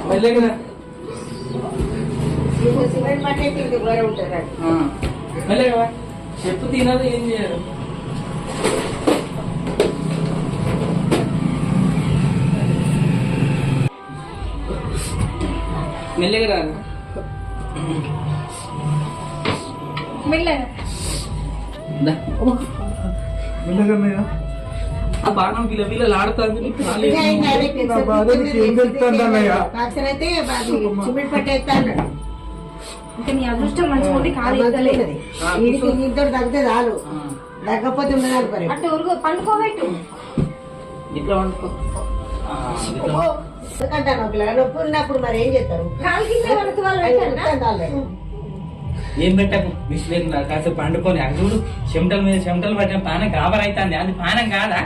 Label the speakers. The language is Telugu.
Speaker 1: మెల్లగా మెల్లగా చెప్పు తినదు ఏం చేయరు. మెల్లగా రా
Speaker 2: మెల్లగా
Speaker 1: ఆ బాణం పిల్ల పిల్లలు ఆడుతుంది.
Speaker 2: ఇంకా నీ అదృష్టం మంచిగా ఉండి కాదు
Speaker 3: ఇద్దరు తగ్గితే చాలు, తగ్గకపోతే ఉండదు.
Speaker 2: అట్టు ఉరుగు పండుకోబెట్టు.
Speaker 1: ఇట్లా వండుకో.
Speaker 3: నొప్పి ఉన్నప్పుడు మరి ఏం చేస్తారు?
Speaker 2: కాలు కింద పడుతూ వాళ్ళు పెట్టాలా?
Speaker 1: ఏం పెట్టకు విశ్లేషణ కాసేపు పండుకొని అక్కడ చూడు చెమటల మీద చెమటలు పట్టిన పానం గాబరైతుంది. అది పానం కాదా?